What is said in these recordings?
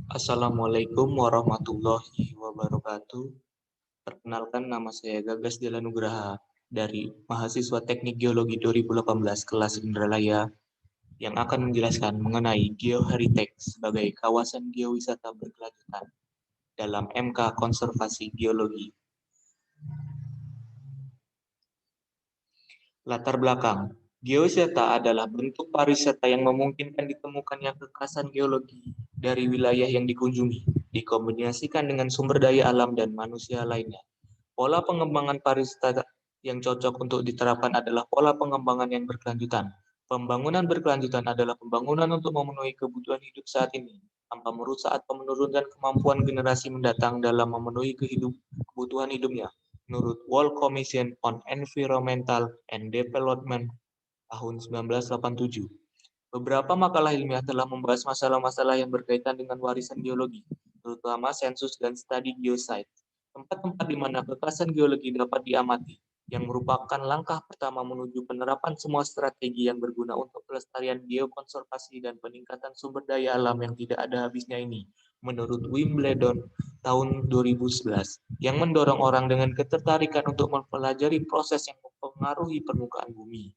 Assalamualaikum warahmatullahi wabarakatuh. Perkenalkan, nama saya Gagas Delanugraha dari mahasiswa Teknik Geologi 2018 kelas Indralaya yang akan menjelaskan mengenai geoheritage sebagai kawasan geowisata berkelanjutan dalam MK Konservasi Geologi. Latar belakang, geowisata adalah bentuk pariwisata yang memungkinkan ditemukannya kekasan geologi dari wilayah yang dikunjungi, dikombinasikan dengan sumber daya alam dan manusia lainnya. Pola pengembangan pariwisata yang cocok untuk diterapkan adalah pola pengembangan yang berkelanjutan. Pembangunan berkelanjutan adalah pembangunan untuk memenuhi kebutuhan hidup saat ini, tanpa merusak atau menurunkan kemampuan generasi mendatang dalam memenuhi kebutuhan hidupnya. Menurut World Commission on Environmental and Development tahun 1987. Beberapa makalah ilmiah telah membahas masalah-masalah yang berkaitan dengan warisan geologi, terutama sensus dan studi geosite, tempat-tempat di mana kekasan geologi dapat diamati, yang merupakan langkah pertama menuju penerapan semua strategi yang berguna untuk pelestarian geokonservasi dan peningkatan sumber daya alam yang tidak ada habisnya ini, menurut Wimbledon tahun 2011, yang mendorong orang dengan ketertarikan untuk mempelajari proses yang mempengaruhi permukaan bumi.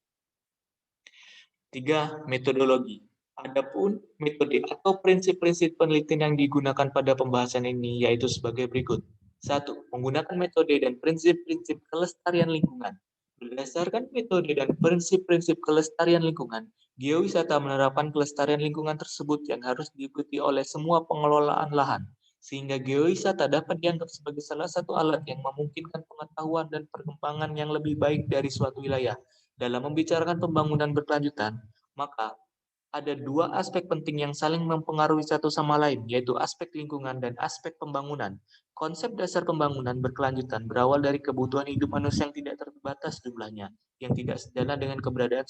3. Metodologi. Adapun metode atau prinsip-prinsip penelitian yang digunakan pada pembahasan ini yaitu sebagai berikut. 1. Menggunakan metode dan prinsip-prinsip kelestarian lingkungan. Berdasarkan metode dan prinsip-prinsip kelestarian lingkungan, geowisata menerapkan kelestarian lingkungan tersebut yang harus diikuti oleh semua pengelolaan lahan, sehingga geowisata dapat dianggap sebagai salah satu alat yang memungkinkan pengetahuan dan perkembangan yang lebih baik dari suatu wilayah. Dalam membicarakan pembangunan berkelanjutan, maka ada dua aspek penting yang saling mempengaruhi satu sama lain, yaitu aspek lingkungan dan aspek pembangunan. Konsep dasar pembangunan berkelanjutan berawal dari kebutuhan hidup manusia yang tidak terbatas jumlahnya, yang tidak sejalan dengan keberadaan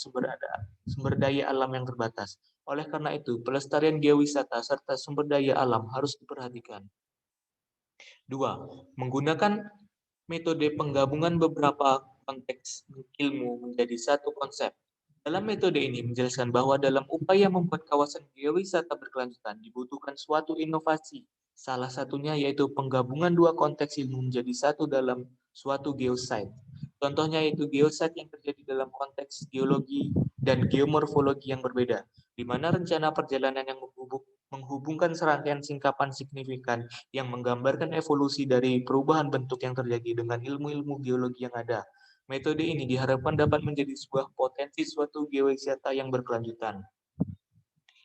sumber daya alam yang terbatas. Oleh karena itu, pelestarian geowisata serta sumber daya alam harus diperhatikan. 2. Menggunakan metode penggabungan beberapa konteks ilmu menjadi satu konsep. Dalam metode ini menjelaskan bahwa dalam upaya membuat kawasan geowisata berkelanjutan dibutuhkan suatu inovasi. Salah satunya yaitu penggabungan dua konteks ilmu menjadi satu dalam suatu geosite. Contohnya yaitu geosite yang terjadi dalam konteks geologi dan geomorfologi yang berbeda, di mana rencana perjalanan yang menghubungkan serangkaian singkapan signifikan yang menggambarkan evolusi dari perubahan bentuk yang terjadi dengan ilmu-ilmu geologi yang ada. Metode ini diharapkan dapat menjadi sebuah potensi suatu geowisata yang berkelanjutan.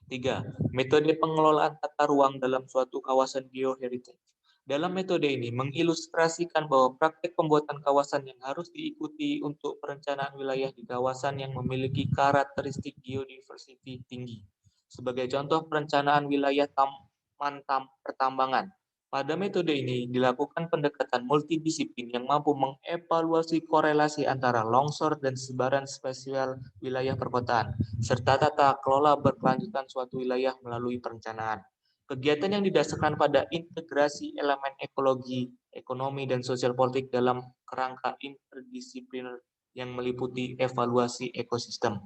3. Metode pengelolaan tata ruang dalam suatu kawasan geoheritage. Dalam metode ini mengilustrasikan bahwa praktek pembuatan kawasan yang harus diikuti untuk perencanaan wilayah di kawasan yang memiliki karakteristik geodiversity tinggi. Sebagai contoh perencanaan wilayah taman pertambangan. Pada metode ini dilakukan pendekatan multidisiplin yang mampu mengevaluasi korelasi antara longsor dan sebaran spesial wilayah perkotaan, serta tata kelola berkelanjutan suatu wilayah melalui perencanaan. Kegiatan yang didasarkan pada integrasi elemen ekologi, ekonomi, dan sosial politik dalam kerangka interdisipliner yang meliputi evaluasi ekosistem.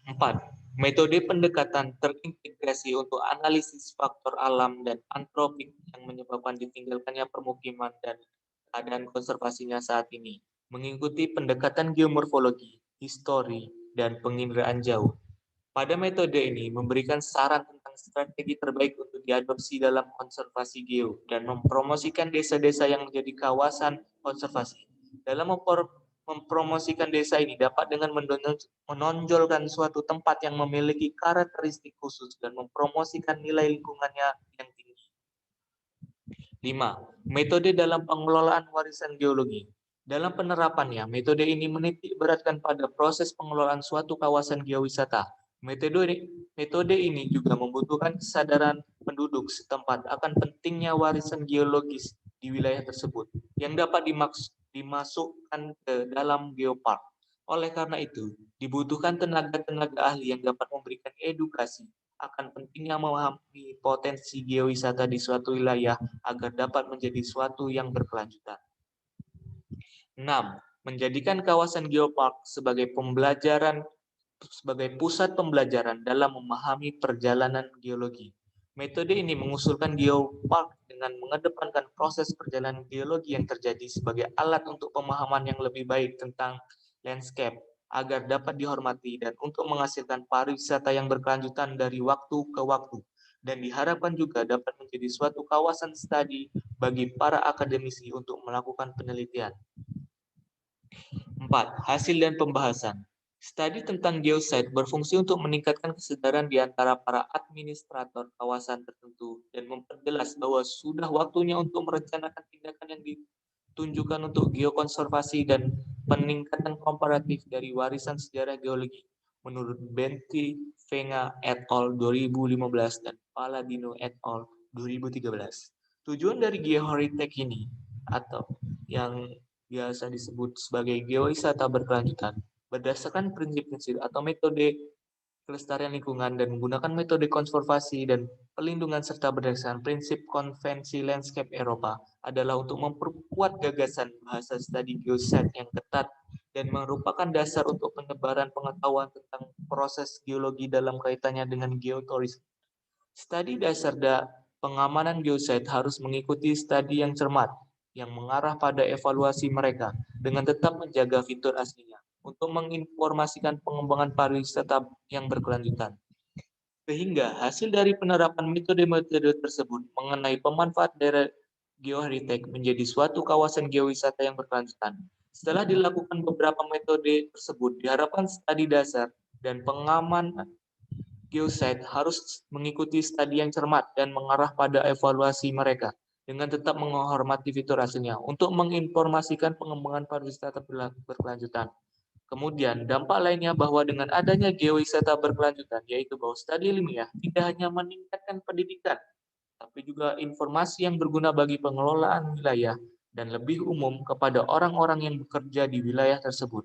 4. Metode pendekatan terintegrasi untuk analisis faktor alam dan antropik yang menyebabkan ditinggalkannya permukiman dan keadaan konservasinya saat ini, mengikuti pendekatan geomorfologi, histori, dan penginderaan jauh. Pada metode ini memberikan saran tentang strategi terbaik untuk diadopsi dalam konservasi geo dan mempromosikan desa-desa yang menjadi kawasan konservasi. Dalam mempromosikan desa ini dapat dengan menonjolkan suatu tempat yang memiliki karakteristik khusus dan mempromosikan nilai lingkungannya yang tinggi. 5. Metode dalam pengelolaan warisan geologi. Dalam penerapannya, metode ini menitik beratkan pada proses pengelolaan suatu kawasan geowisata. Metode ini juga membutuhkan kesadaran penduduk setempat akan pentingnya warisan geologis di wilayah tersebut yang dapat dimasukkan ke dalam geopark. Oleh karena itu, dibutuhkan tenaga-tenaga ahli yang dapat memberikan edukasi akan pentingnya memahami potensi geowisata di suatu wilayah agar dapat menjadi suatu yang berkelanjutan. 6. Menjadikan kawasan geopark sebagai pusat pembelajaran dalam memahami perjalanan geologi. Metode ini mengusulkan geopark dengan mengedepankan proses perjalanan geologi yang terjadi sebagai alat untuk pemahaman yang lebih baik tentang landscape agar dapat dihormati dan untuk menghasilkan pariwisata yang berkelanjutan dari waktu ke waktu dan diharapkan juga dapat menjadi suatu kawasan studi bagi para akademisi untuk melakukan penelitian. 4. Hasil dan pembahasan. Studi tentang geosite berfungsi untuk meningkatkan kesadaran di antara para administrator kawasan tertentu dan memperjelas bahwa sudah waktunya untuk merencanakan tindakan yang ditunjukkan untuk geokonservasi dan peningkatan komparatif dari warisan sejarah geologi menurut Benti Venga et al. 2015 dan Palladino et al. 2013. Tujuan dari geoheritage ini atau yang biasa disebut sebagai geowisata berkelanjutan berdasarkan prinsip-prinsip atau metode kelestarian lingkungan dan menggunakan metode konservasi dan pelindungan serta berdasarkan prinsip konvensi landscape Eropa adalah untuk memperkuat gagasan bahasa studi geosite yang ketat dan merupakan dasar untuk penyebaran pengetahuan tentang proses geologi dalam kaitannya dengan geotourism. Studi dasar pengamanan geosite harus mengikuti studi yang cermat, yang mengarah pada evaluasi mereka, dengan tetap menjaga fitur aslinya, untuk menginformasikan pengembangan pariwisata yang berkelanjutan. Sehingga hasil dari penerapan metode-metode tersebut mengenai pemanfaat daerah geoheritage menjadi suatu kawasan geowisata yang berkelanjutan. Setelah dilakukan beberapa metode tersebut, diharapkan studi dasar dan pengaman geosite harus mengikuti studi yang cermat dan mengarah pada evaluasi mereka dengan tetap menghormati fitur aslinya untuk menginformasikan pengembangan pariwisata berkelanjutan. Kemudian, dampak lainnya bahwa dengan adanya geowisata berkelanjutan, yaitu bahwa studi ilmiah tidak hanya meningkatkan pendidikan, tapi juga informasi yang berguna bagi pengelolaan wilayah dan lebih umum kepada orang-orang yang bekerja di wilayah tersebut.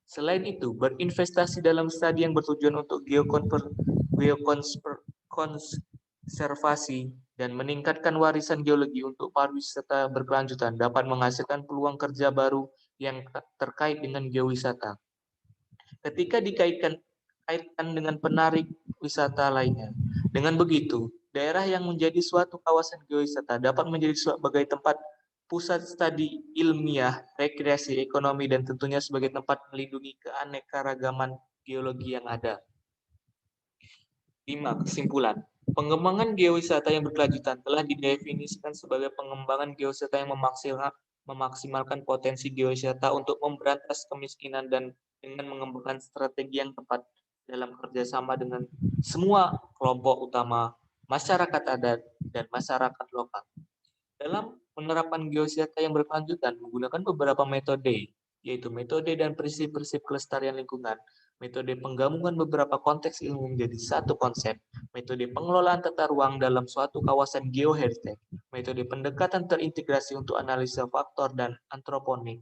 Selain itu, berinvestasi dalam studi yang bertujuan untuk geokonservasi dan meningkatkan warisan geologi untuk pariwisata berkelanjutan dapat menghasilkan peluang kerja baru yang terkait dengan geowisata. Ketika dikaitkan dengan penarik wisata lainnya. Dengan begitu, daerah yang menjadi suatu kawasan geowisata dapat menjadi sebagai tempat pusat studi ilmiah, rekreasi, ekonomi, dan tentunya sebagai tempat melindungi keanekaragaman geologi yang ada. 5. Kesimpulan. Pengembangan geowisata yang berkelanjutan telah didefinisikan sebagai pengembangan geowisata yang memaksimalkan potensi geowisata untuk memberantas kemiskinan dan dengan mengembangkan strategi yang tepat dalam kerjasama dengan semua kelompok utama, masyarakat adat, dan masyarakat lokal. Dalam penerapan geowisata yang berkelanjutan menggunakan beberapa metode, yaitu metode dan prinsip-prinsip kelestarian lingkungan, metode penggabungan beberapa konteks ilmu menjadi satu konsep, metode pengelolaan tata ruang dalam suatu kawasan geoheritage, metode pendekatan terintegrasi untuk analisa faktor dan antroponik,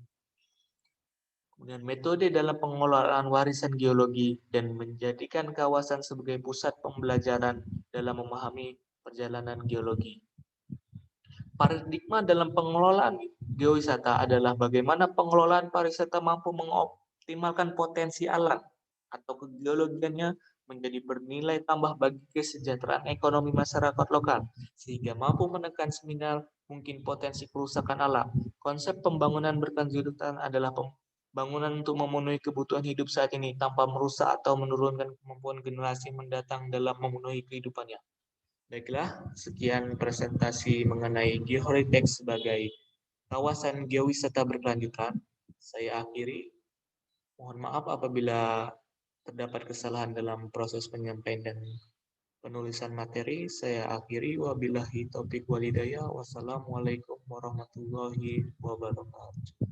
kemudian metode dalam pengelolaan warisan geologi dan menjadikan kawasan sebagai pusat pembelajaran dalam memahami perjalanan geologi. Paradigma dalam pengelolaan geowisata adalah bagaimana pengelolaan pariwisata mampu mengoptimalkan potensi alam atau kegeologiannya menjadi bernilai tambah bagi kesejahteraan ekonomi masyarakat lokal, sehingga mampu menekan seminimal mungkin potensi kerusakan alam. Konsep pembangunan berkelanjutan adalah pembangunan untuk memenuhi kebutuhan hidup saat ini tanpa merusak atau menurunkan kemampuan generasi mendatang dalam memenuhi kehidupannya. Baiklah, sekian presentasi mengenai geoheritage sebagai kawasan geowisata berkelanjutan. Saya akhiri. Mohon maaf apabila terdapat kesalahan dalam proses penyampaian dan penulisan materi. Saya akhiri. Wabillahi taufiq walhidayah. Wassalamualaikum warahmatullahi wabarakatuh.